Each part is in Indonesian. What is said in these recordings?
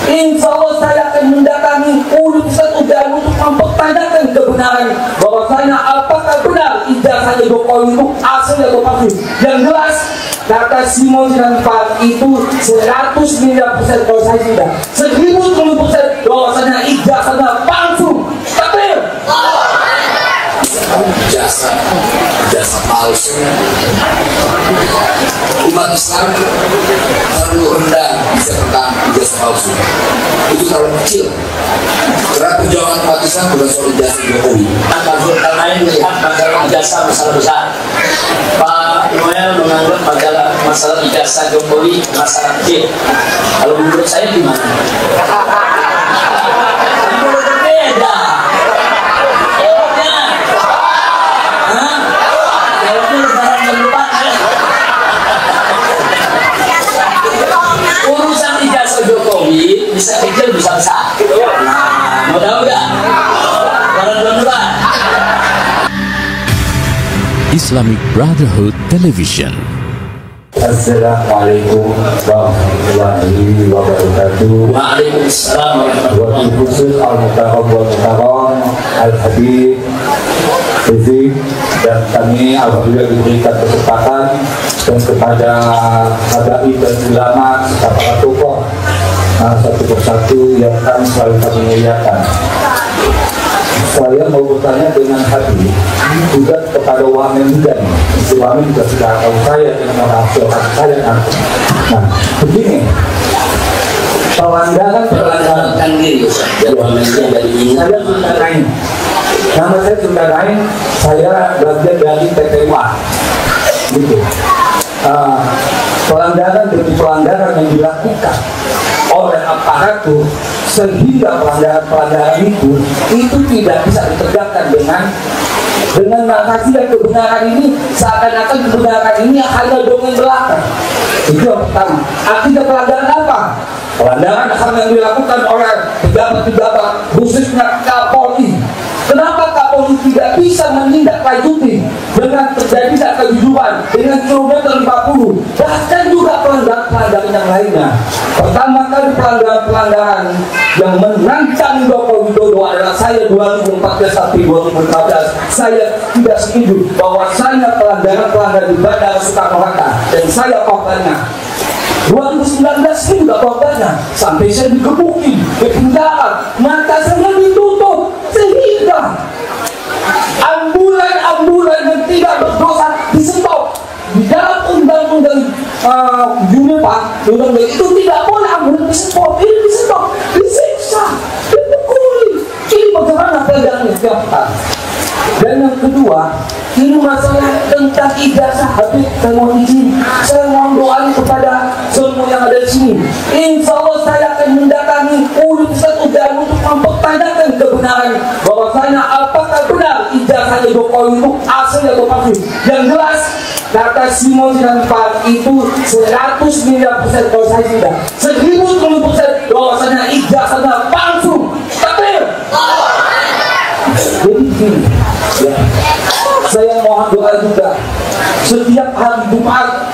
Insya Allah saya akan mendatangi Universitas UGM untuk mempertanyakan kebenaran bahwasanya apakah benar ijazahnya Jokowi itu asli atau palsu. Yang jelas kata Simon Simanjuntak itu 100 miliar persen, kalau saya tidak 1010% bahwasanya ijazahnya palsu. Takbir. Jasa palsu. Umat Islam terlalu rendah bisa tentang ijazah palsu. Itu terlalu kecil. Karena perjuangan umat Islam bukan soal ijazah Jokowi. Kalau lain melihat masalah ijazah masalah besar. Pak Noel menganggap masalah ijazah Jokowi masalah kecil. Kalau menurut saya gimana? Urusan ijazah Jokowi bisa kecil bisa besar. Nah, mudah-mudahan. Islamic Brotherhood Television. Assalamualaikum warahmatullahi wabarakatuh. Waalaikumsalam warahmatullahi wabarakatuh. Khusus Al-Mukarram Al-Habib Rizik, dan kami alhamdulillah diberikan kesempatan dan kepada habaib dan ulama serta para tokoh satu persatu yang kami selalu kami muliakan. Saya mau bertanya dengan hati juga kepada Wamen juga nih. Si Wamen juga sudah tahu saya dengan menghasilkan saya nanti. Nah, begini, pelandaran diri, saya Sundarain. Nama saya Sundarain, saya bagian dari PTWA. Gitu. Pelanggaran demi pelanggaran yang dilakukan oleh aparatur sehingga pelanggaran itu tidak bisa ditegakkan dengan narasi dan kebenaran ini, seakan-akan kebenaran ini hanya dongeng belaka. Itu yang pertama. Artinya pelanggaran apa? Pelanggaran HAM yang dilakukan oleh pejabat-pejabat khususnya Kapolri. Kenapa Kapolri tidak bisa menindaklanjuti dengan terjadi kejujuran dengan kilometer 50, bahkan juga pelanggaran-pelanggaran yang lainnya? Pertama kali pelanggaran-pelanggaran yang mengancam Joko Widodo adalah saya 2014 sampai 2015 saya tidak setuju bahwasanya pelanggaran-pelanggaran di Bandara Soekarno-Hatta, dan saya korbannya. 2019 ini juga korbannya, sampai saya digebukin, di penjara, mata saya ditutup, sehingga ambulan yang tidak berdosa disetop. Di dalam undang-undang Unipa, undang-undang itu tidak boleh ambulan disetop, ini disetop, disiksa, dipukuli. Ini bagaimana pelanggarannya setiap hari. Dan yang kedua, ini masalah tentang ijazah. Habib, saya mohon izin, saya mohon doa kepada semua yang ada di sini. Insya Allah saya akan mendatangi Universitas UGM untuk mempertanyakan kebenaran bahwasanya apakah benar ijazahnya Jokowi itu asli atau palsu. Yang jelas kata Simon Simanjuntak itu 100 miliar persen, kalau saya tidak 1010% bahwasanya ijazahnya palsu. Takbir. Jadi gini, ya, saya mohon doa juga. Setiap hari Jumat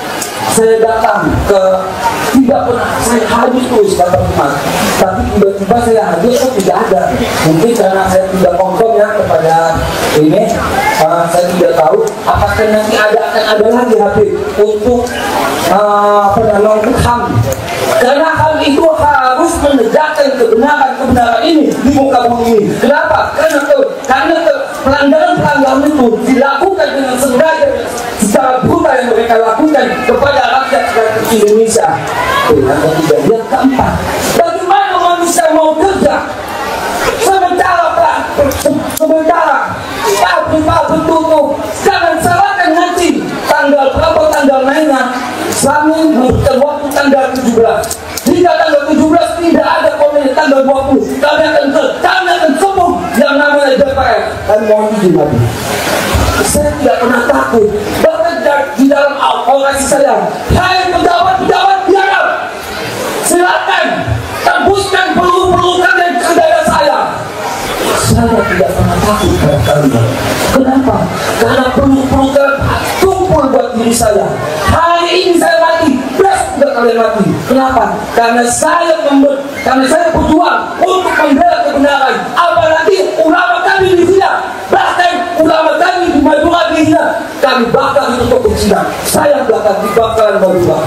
saya datang ke, tidak pernah saya hadir terus datang Jumat, tapi tiba-tiba saya hadir kok tidak ada. Mungkin karena saya tidak confirm ya kepada ini, saya tidak tahu apakah nanti akan ada lagi hadir untuk untuk HAM. Karena HAM itu harus menegakkan kebenaran ini di muka bumi ini. Kenapa? Karena pelanggaran-pelanggaran itu dilakukan dengan sengaja secara brutal yang mereka lakukan kepada rakyat Indonesia. Yang ketiga, yang keempat, bagaimana manusia mau kerja sementara pabrik tutup? Jangan salahkan nanti tanggal berapa tanggal mainnya. Kami memberikan waktu tanggal 17. Jika tanggal 17 tidak ada komen tanggal 20, kami akan sembuh yang namanya DPR. Dan mohon izin lagi, saya tidak pernah takut. Bahkan di dalam orasi saya, hai pejabat-pejabat biarkan, silakan tembuskan peluru-peluru kalian ke dada saya. Saya tidak pernah takut pada kalian. Kenapa? Karena peluru-peluru kalian tumpul buat diri saya. Hari ini saya mati, besok juga kalian mati. Kenapa? Karena saya karena saya berjuang untuk membela kebenaran. Apalagi ulama kami di sini, bahkan ulama kami di Madura di sini, kami bakar itu untuk bersidang. Saya bakar dibakar Madura.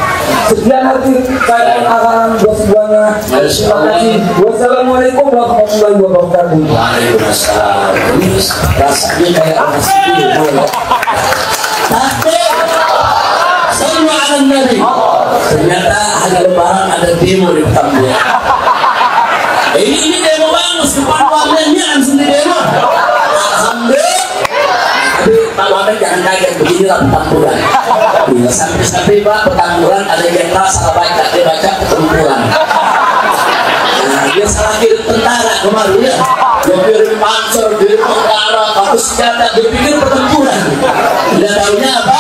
Sekian hati saya akan bersemuanya. Terima kasih. Wassalamualaikum warahmatullahi wabarakatuh. Waalaikumsalam. Rasanya kayak orang sedih. Takbir. Sallu ala Nabi. Ternyata hari Lebaran ada demo di Tambun. Ini demo bagus, depan wamennya langsung di demo. Alhamdulillah. Tapi Pak Wamen jangan kaget, beginilah pertempuran. Sampai-sampai Pak pertempuran ada yang salah baca, dia baca pertempuran. Nah, dia salah kirim tentara kemarin ya. Dia kirim pansor, kirim tentara, kapus senjata, dia pikir pertempuran. Tidak tahunya apa?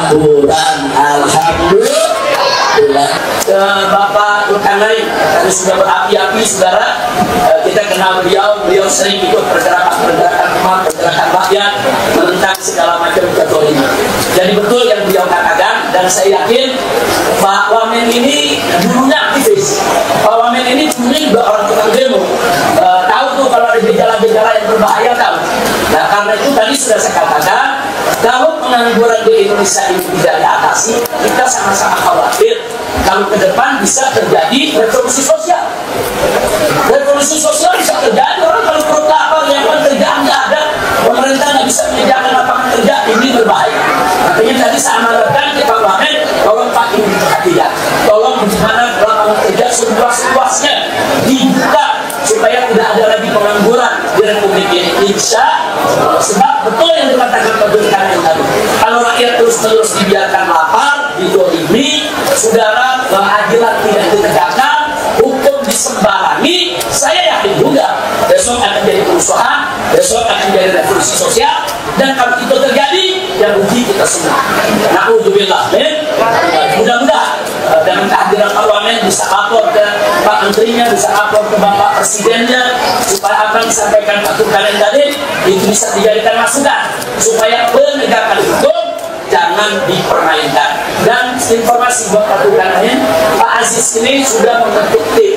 Pertempuran. Alhamdulillah. Bapak Lukanai tadi sudah berapi-api, saudara. Kita kenal beliau sering ikut pergerakan umat, pergerakan rakyat menentang segala macam kezaliman. Jadi betul yang beliau katakan, dan saya yakin Pak Wamen ini dulunya aktivis. Pak Wamen ini dulunya juga orang tukang demo. Tahu tuh kalau ada gejala-gejala yang berbahaya, tahu. Nah, karena itu tadi sudah saya katakan, kalau pengangguran di Indonesia ini tidak diatasi, kita sama-sama khawatir kalau ke depan bisa terjadi revolusi sosial. Revolusi sosial bisa terjadi, orang kalau perut lapar, yang kerjaan nggak ada, pemerintah nggak bisa menyediakan lapangan kerja, ini berbahaya. Makanya tadi saya amanatkan ke Pak Wamen, tolong Pak ini tidak, tolong bagaimana lapangan kerja seluas-luasnya dibuka supaya tidak ada lagi pengangguran di Republik Indonesia. Sebab betul yang dikatakan Pak Jokowi tadi, kalau rakyat terus-terus dibiarkan lapar, didolimi, saudara, keadilan tidak ditegakkan, hukum disembarangi, saya yakin juga besok akan jadi kerusuhan, besok akan jadi revolusi sosial, dan kalau itu terjadi, yang rugi kita semua. Na'udzubillah. Mudah-mudahan dengan kehadiran Pak Wamen bisa lapor ke Pak Menterinya, bisa lapor ke Bapak Presidennya, supaya apa yang disampaikan Pak Turkanen tadi itu bisa dijadikan masukan supaya penegakan hukum jangan dipermainkan. Dan informasi buat Pak Turkanen, Pak Aziz ini sudah membentuk tim.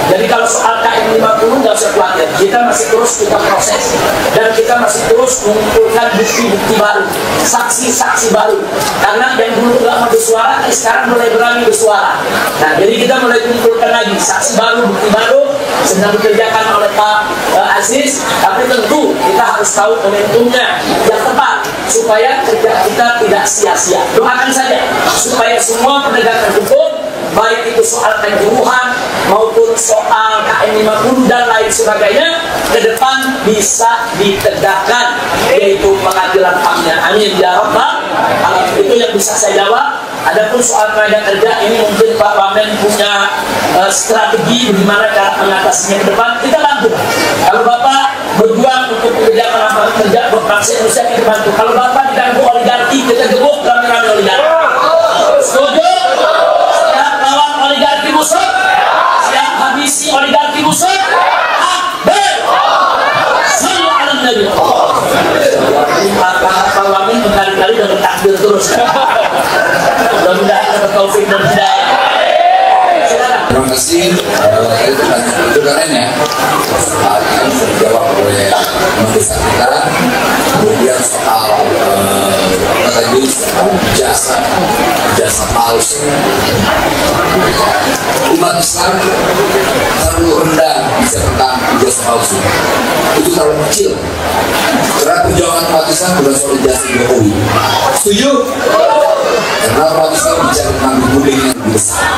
Jadi kalau soal KM 50 nggak usah khawatir, kita masih terus kita proses dan kita masih terus mengumpulkan bukti-bukti baru, saksi-saksi baru. Karena yang dulu nggak mau bersuara, sekarang mulai berani bersuara. Nah, jadi kita mulai kumpulkan lagi saksi baru, bukti baru, sedang dikerjakan oleh Pak Aziz. Tapi tentu kita harus tahu momentumnya yang tepat supaya kerja kita tidak sia-sia. Doakan saja supaya semua penegakan hukum, baik itu soal kanjuruhan maupun soal KM 50 dan lain sebagainya, ke depan bisa ditegakkan, yaitu pengadilan HAM-nya. Amin ya rabbal alamin. Itu yang bisa saya jawab. Adapun soal tenaga kerja ini mungkin Pak Wamen punya strategi bagaimana cara mengatasinya ke depan, kita bantu. Kalau Bapak berjuang untuk mengerjakan lapangan kerja buat bangsa Indonesia, kita bantu. Kalau Bapak diganggu oligarki, kita gebuk rame-rame oligarki. Setuju? Siap lawan oligarki busuk? Siap habisi oligarki busuk? Akbar! Sallu ala Nabi. Pak Wamen berkali-kali udah bertakbir terus. Mudah-mudahan dapat taufik dan hidayah. Terima kasih. Itu keren ya. Yang dijawab oleh mendesak kita. Kemudian soal tadi jasa palsu. Umat Islam terlalu rendah bisa tentang jasa palsu. Itu terlalu kecil. Karena perjuangan umat Islam bukan soal jasa Jokowi. Setuju? Karena umat Islam bicara tentang publik yang lebih besar.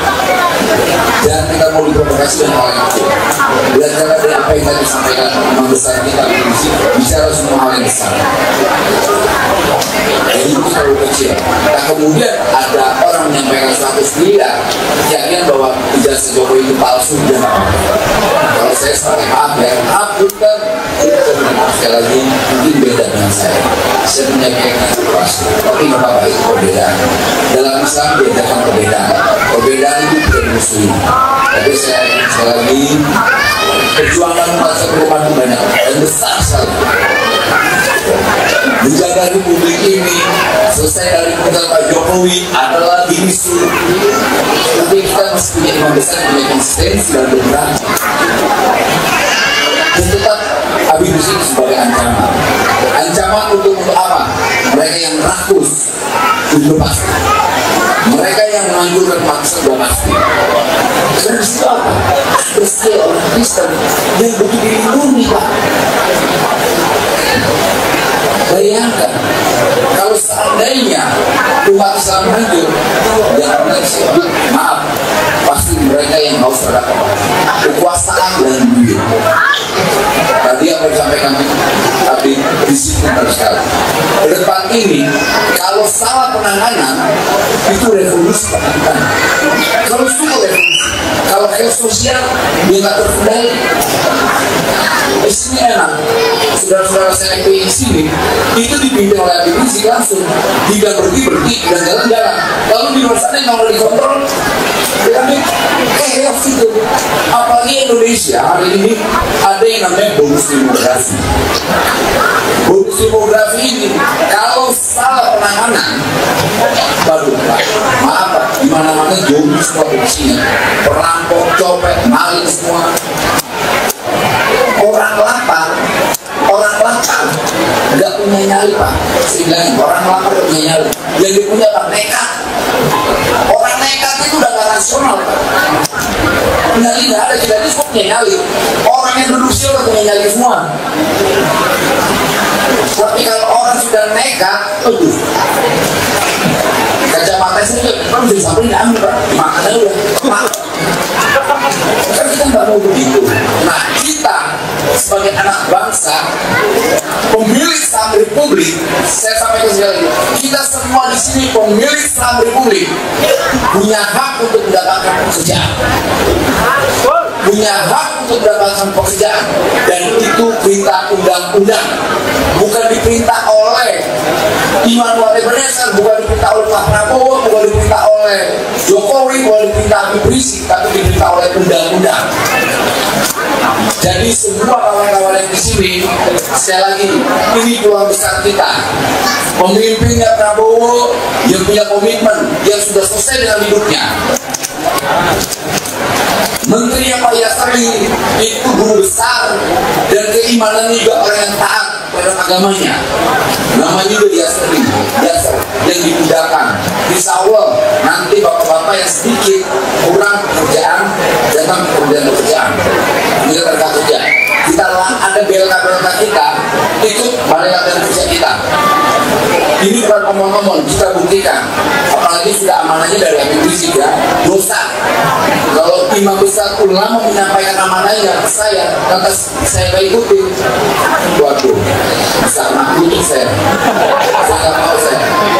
Dan kita mau diprovokasi dengan hal yang kecil. Belajar dari apa yang tadi disampaikan Imam besar kita, bicara semua hal yang besar. Jadi itu terlalu kecil. Nah, kemudian ada orang menyampaikan 100 miliar, keyakinan bahwa ijazah Jokowi itu palsu dan kalau saya sebagai maaf ya, maaf bukan, kita maaf sekali lagi, mungkin beda dengan saya. Saya punya keyakinan itu palsu, tapi apa itu perbedaan. Dalam Islam bedakan perbedaan. Perbedaan itu tidak dimusuhi. Tapi saya ingin sekali lagi, perjuangan umat seperumahan itu banyak dan besar sekali. menjaga republik ini selesai dari pemerintahan Pak Jokowi adalah isu. Tapi kita masih punya imam besar yang punya konsistensi dan bergerak. Dan tetap Habib Rizik sebagai ancaman. Ancaman untuk apa? Mereka yang rakus itu pasti. Mereka yang menghancurkan bangsa sudah pasti. Dan disitu apa? Ada saya orang Kristen yang butuh dilindungi, Pak. Bayangkan kalau seandainya umat Islam hancur, jangan sih, maaf, pasti mereka yang mau sedekah, kekuasaan dan duit. Tadi apa yang disampaikan tapi di situ sekali. Ke depan ini, kalau salah penanganan itu revolusi pendidikan. Kalau suku revolusi, kalau chaos sosial dia nggak terkendali. Di sini enak, saudara-saudara saya di sini itu dipimpin oleh Habib Rizik langsung, tidak berhenti dan jalan-jalan. Lalu di luar sana yang mau dikontrol, tapi chaos itu. Apalagi Indonesia hari ini ada yang namanya bonus demografi. Bonus demografi ini kalau salah penanganan, baru maaf Pak, di mana-mana zombie semua fungsinya, perampok, copet, maling semua. Orang lapar nggak punya nyali Pak. Saya bilang orang lapar nggak punya nyali. Yang dia punya Pak nekat. Orang nekat itu udah nggak rasional Pak. Nyali nggak ada, jadi semua punya nyali. Orang yang duduk sih udah punya nyali semua. Tapi kalau orang sudah nekat, aduh, kacamata saya kan bisa sampai ambil Pak. Makan aja udah. Kan kita nggak mau begitu. Nah kita sebagai anak bangsa, pemilik saham republik, saya sampaikan sekali, kita semua di sini pemilik saham republik punya hak untuk mendapatkan pekerjaan, punya hak untuk mendapatkan pekerjaan, dan itu perintah undang-undang, bukan diperintah oleh Immanuel Ebenezer, bukan diperintah oleh Pak Prabowo, bukan diperintah oleh Jokowi, bukan diperintah Habib Rizik, tapi diperintah oleh undang-undang. Jadi semua kawan-kawan yang di sini, sekali lagi, ini peluang besar kita. Pemimpinnya Prabowo yang punya komitmen, yang sudah selesai dengan hidupnya. Menterinya Pak Yasri itu guru besar dan keimanannya juga orang yang taat pada agamanya. Namanya juga Yasri yang dimudahkan. Insya Allah nanti bapak-bapak yang sedikit kurang pekerjaan datang kemudian pekerjaan. Kita terkait kerja. Kita ada BLK kita ikut balai latihan kerja kita. Ini bukan omong-omong, kita buktikan. Apalagi sudah amanahnya dari Habib Rizik ya, dosa. Kalau imam besar ulama menyampaikan amanahnya ke saya, lantas saya gak ikutin, waduh, bisa naklutin saya gak mau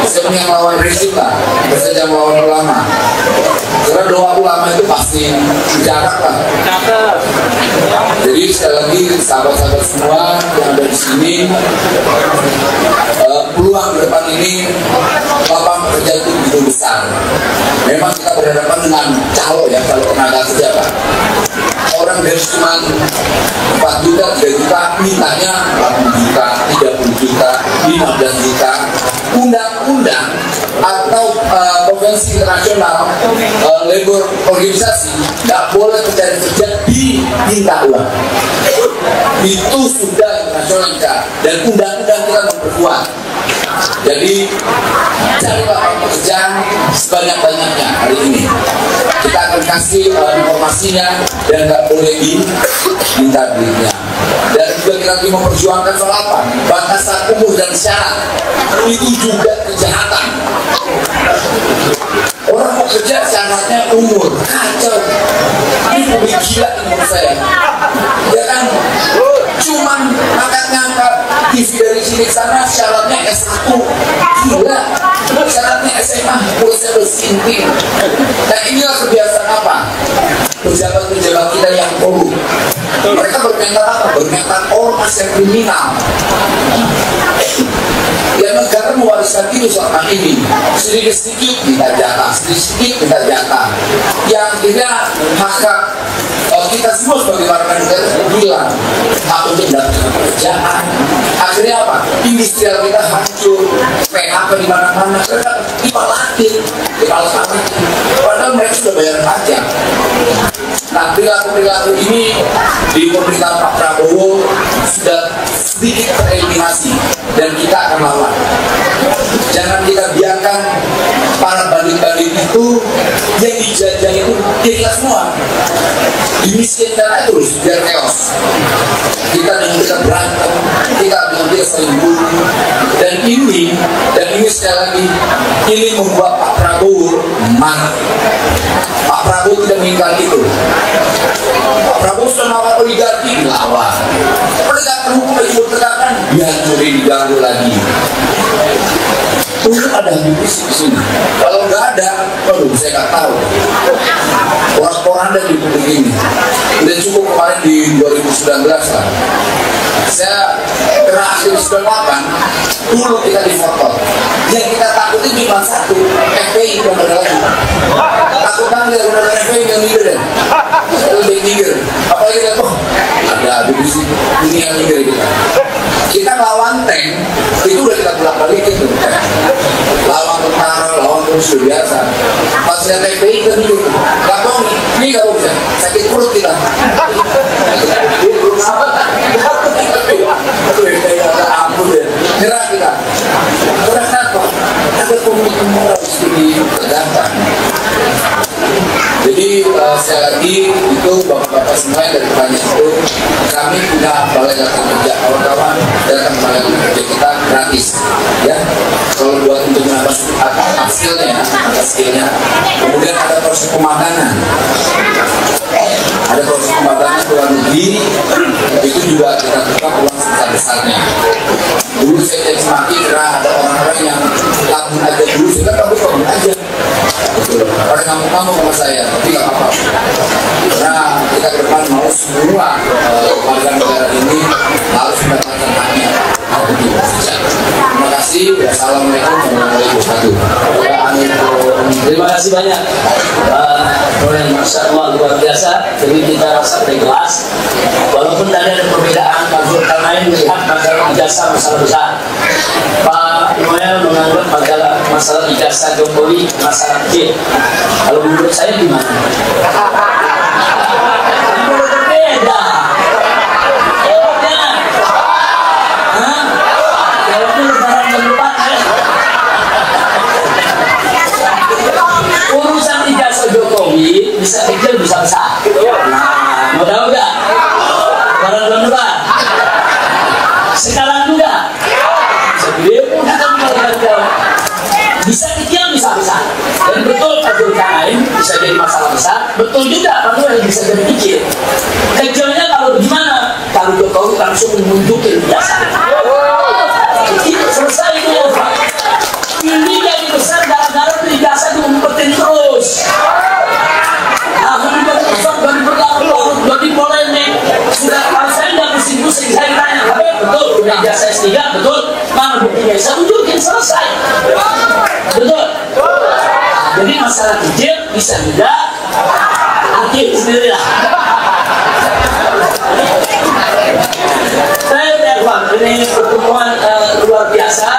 saya punya melawan Rizik lah, saya melawan ulama. Karena doa ulama itu pasti jarak lah. Jadi sekali lagi sahabat-sahabat semua yang ada di sini, peluang ke depan ini lapangan kerja itu begitu besar. Memang kita berhadapan dengan calo tenaga kerja Pak. Orang dari cuma 4 juta, 3 juta, mintanya 40 juta, 30 juta, 15 juta. Undang-undang atau konvensi internasional labor organisasi nggak boleh mencari kerja diminta uang. Itu sudah internasional dan undang-undang kita memperkuat. Jadi cari lapangan pekerjaan sebanyak-banyaknya hari ini. Kita akan kasih informasinya dan nggak boleh diminta duitnya. Dan juga kita lagi memperjuangkan soal apa? Batasan umur dan syarat. Itu juga kejahatan. Orang mau kerja syaratnya umur, kacau. Ini lebih gila menurut saya. Ya kan? Cuman ngangkat TV dari sini ke sana syaratnya S1. Gila. Syaratnya SMA, kuliah bersinting. Nah inilah kebiasaan apa? Pejabat-pejabat kita yang korup. Mereka bermental apa? Bermental ormas yang kriminal. Ya negara mewariskan itu selama ini. Sedikit-sedikit kita jatah, sedikit-sedikit kita jatah. Yang akhirnya hak kita semua sebagai warga negara hilang hak untuk mendapatkan pekerjaan. Akhirnya apa? Industrial kita hancur, PHK di mana-mana karena dipalatin, padahal mereka sudah bayar pajak. Nah, perilaku ini di pemerintahan Pak Prabowo sudah sedikit tereliminasi dan kita akan lawan. Jangan kita biarkan para bandit-bandit itu yang dijajah itu kita semua dimiskinkan itu biar chaos. Kita dengan kita berantem, kita dengan kita saling bunuh, dan ini sekali lagi ini membuat Pak Prabowo marah. Pak Prabowo tidak menginginkan itu. Pak Prabowo sudah melawan oligarki, dilawan. Penegakan hukum yang ditegakkan, dihancurin, diganggu lagi. Tunggu ada habis di sini. Kalau nggak ada, waduh saya nggak tahu. Orang-orang ada di begini. Udah cukup kemarin di 2019 lah. Saya kena aktivis 98, dulu kita difoto. Yang kita takutin cuma satu, FPI udah ada lagi. Takut banget udah ada FPI yang leader ya. Lebih leader. Apalagi kita ada habis ini yang leader kita. Kita ngelawan tank, itu udah kita bolak-balikin tuh. Lawan tentara, lawan terus sudah biasa. Pas lihat FPI kan itu, nggak bohong, ini nggak bisa, sakit perut kita. Ampun ya, nyerah kita. Nyerah apa? Ada komitmen moral di tegakkan. Jadi sekali lagi itu bapak-bapak semua yang dari pertanyaan itu, kami punya balai latihan kerja kawan-kawan, datang balai latihan kerja kita gratis, ya. Kalau buat untuk menambah skillnya, kemudian ada proses pemagangan, ke luar negeri, itu juga kita buka uang sebesar-besarnya. Dulu saya cek semakin ada orang-orang yang tabung aja dulu, saya kan tabung aja. Pada kamu sama saya, tapi nggak apa-apa. Karena kita ke depan mau semua warga negara ini harus mendapatkan haknya. Terima kasih. Assalamualaikum warahmatullahi wabarakatuh. Terima kasih banyak. Masya Allah luar biasa. Jadi kita rasa jelas. Walaupun tadi ada perbedaan, Pak Zulkarnain melihat masalah ijazah masalah besar. Pak Noel menganggap masalah ijazah Jokowi masalah kecil. Kalau menurut saya gimana? Berbeda. Urusan ijazah Jokowi bisa kecil bisa besar. Nah, mau tahu nggak? Barang-barang sekarang juga bisa kecil bisa besar. Dan betul Pak Zulkarnain bisa jadi masalah besar. Betul juga Pak Noel bisa jadi kecil. Kecilnya kalau gimana? Kalau Jokowi langsung menunjukin biasa. Kecil selesai itu ya Pak. Ini jadi besar gara-gara biasa diumpetin terus. Akhirnya jadi berlarut-larut, jadi polemik. Sudah kalau saya nggak pusing-pusing, saya tanya, betul punya ijazah S3, betul? Mana buktinya? Saya tunjukin selesai. Betul. Jadi masalah kecil bisa juga hakim sendirilah. Saya udah Bang, ini pertemuan luar biasa.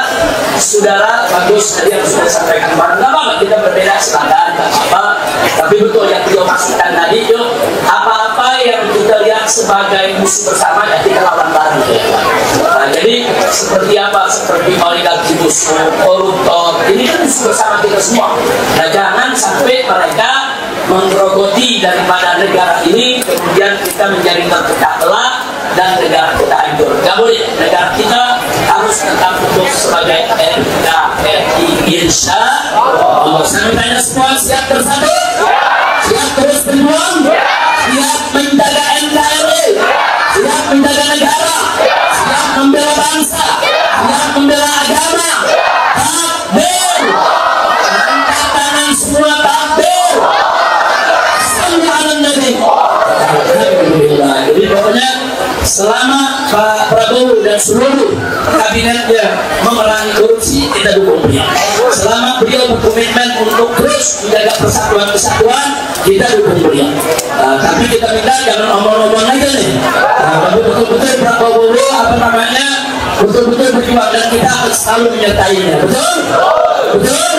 Saudara bagus tadi yang sudah disampaikan kemarin. Nggak apa-apa kita berbeda silakan, nggak apa-apa. Tapi betul yang beliau maksudkan tadi itu apa-apa yang kita lihat sebagai musuh bersama ya kita lawan bareng. Nah, jadi seperti apa? Seperti oligarki musuh, koruptor. Ini kan musuh bersama kita semua. Nah jangan sampai mereka menggerogoti daripada negara ini, kemudian kita menjadi terpecah belah dan negara kita hancur. Gak boleh. Negara kita harus tetap utuh sebagai NKRI. Insya Allah. Saya tanya semua, siap bersatu? Siap terus berjuang? Siap menjaga NKRI? Siap menjaga negara? Siap membela bangsa? Siap membela agama? Takbir! Angkat tangan semua, takbir! Sallallahu alaihi wasallam. Jadi pokoknya selama Pak Prabowo dan seluruh kabinetnya memerangi korupsi, kita dukung dia. Selama beliau berkomitmen untuk terus menjaga persatuan-kesatuan, kita dukung beliau. Tapi kita minta jangan omong-omong aja nih. Tapi betul-betul Prabowo betul-betul berjuang dan kita akan selalu menyertainya. Betul? Betul?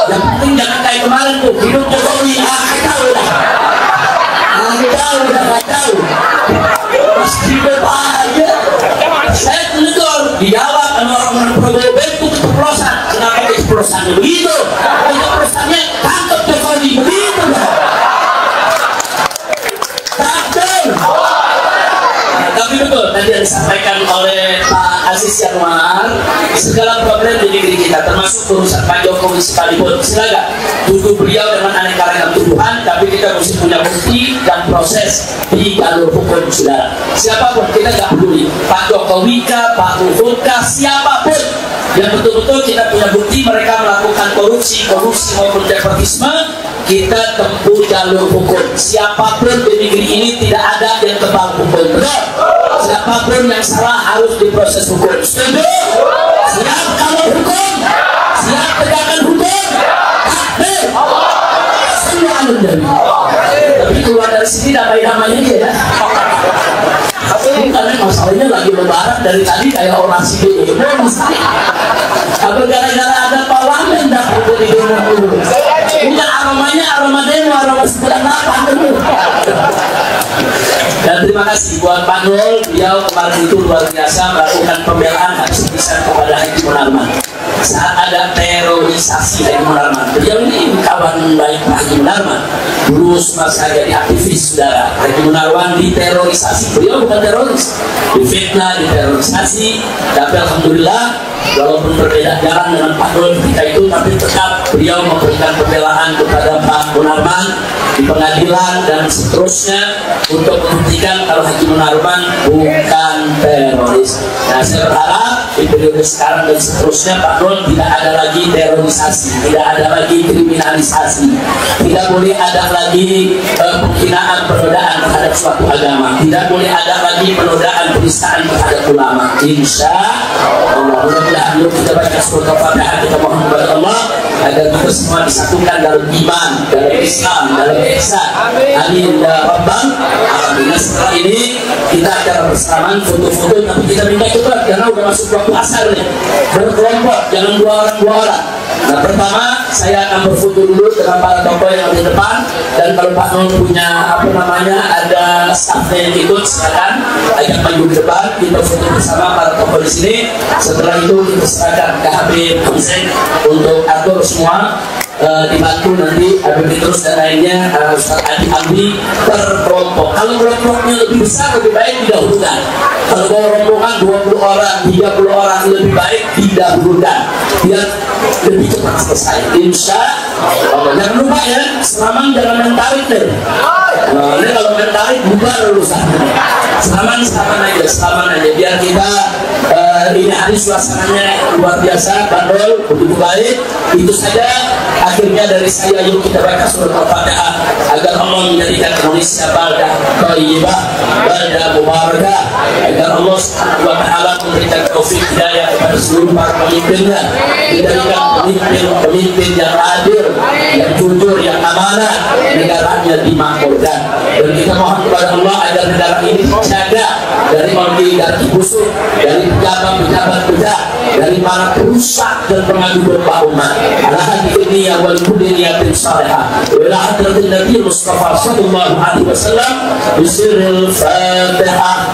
Yang penting jangan kayak kemarin tuh hidup Jokowi, kacau dah. Kacau. Pasti berbahaya. Saya tegur dijawab sama orang-orang Prabowo itu keceplosan. Kenapa keceplosannya begitu? Keceplosannya tangkap Jokowi begitu dah. Tapi betul tadi yang disampaikan oleh Pak Aziz Yanuar, segala problem di negeri kita termasuk urusan Pak Jokowi sekalipun, silakan tuduh beliau dengan aneka ragam tuduhan, tapi kita mesti punya bukti dan proses di jalur hukum, saudara. Siapapun kita nggak peduli, Pak Jokowi kah, Pak Luhut kah, siapapun yang betul-betul kita punya bukti mereka melakukan korupsi maupun nepotisme, kita tempuh jalur hukum. Siapapun di negeri ini tidak ada yang kebal hukum. Betul? Siapapun yang salah harus diproses hukum. Setuju? Siap kalau hukum? Siap tegakkan hukum? Takbir! Semua alun-alun. Tapi keluar dari sini damai-damai aja ya. Karena masalahnya lagi lebaran dari tadi kayak orasi dulu. Apa gara-gara ada parlemen dah di rumah dulu. Ini aromanya aroma demo, aroma sebulan apa dulu. Dan terima kasih buat Pak Nul, beliau kemarin itu luar biasa melakukan pembelaan habis-habisan kepada Haji Munarman saat ada terorisasi Haji Munarman. Beliau ini kawan baik Haji Munarman. Dulu semasa jadi aktivis, saudara, Haji Munarman diterorisasi. Beliau bukan teroris, difitnah, diterorisasi. Tapi alhamdulillah, walaupun berbeda jalan dengan Pak Nul ketika itu, tapi tetap beliau memberikan pembelaan kepada Pak Munarman di pengadilan dan seterusnya untuk membuktikan kalau Haji Munarman bukan teroris. Nah, saya berharap di periode sekarang dan seterusnya Pak Nul tidak ada lagi terorisasi, tidak ada lagi kriminalisasi, tidak boleh ada lagi penghinaan penodaan terhadap suatu agama, tidak boleh ada lagi penodaan penistaan terhadap ulama. Insya Allah, mudah-mudahan kita baca surat Al-Fatihah, kita mohon kepada Allah agar kita semua disatukan dalam iman, dalam Islam, dalam ihsan. Amin ya rabbal alamin. Setelah ini kita akan bersamaan foto-foto, tapi kita minta cepat karena udah masuk waktu asar nih. Berkelompok, jangan dua orang. Nah, pertama saya akan berfoto dulu dengan para tokoh yang di depan, dan kalau Pak Nul punya ada staffnya yang ikut, silakan ajak maju ke depan, kita foto bersama para tokoh di sini. Setelah itu kita serahkan ke Habib Hussein untuk atur semua, dibantu nanti Habib terus dan lainnya, Ustaz Adi Ambi per kelompok. Kalau kelompoknya lebih besar lebih baik didahulukan. Kalau rombongan 20 orang, 30 orang lebih baik didahulukan biar lebih cepat selesai. Insya Allah. Jangan lupa ya, Selaman jangan main tarik deh. Nah, ini kalau main tarik bubar urusan. Selaman aja biar kita ini hari suasananya luar biasa, bandol, begitu baik. Itu saja. Akhirnya dari saya, yuk kita baca surat Al-Fatihah agar Allah menjadikan Indonesia baldah thayyibah, baldah mubarakah, agar Allah Subhanahu wa taala memberikan taufik hidayah kepada seluruh para pemimpinnya, dijadikan pemimpin yang adil, yang jujur, yang amanah, negaranya dimakmurkan. Dan kita mohon kepada Allah agar negara ini dijaga dari oligarki busuk, dari pejabat-pejabat bedah, dari para perusak dan pengadu domba umat. Ala hadhihi ya wal kulliyyatin salihah. Wa ila hadratin Nabi Mustafa sallallahu alaihi wasallam bi sirril Fatihah.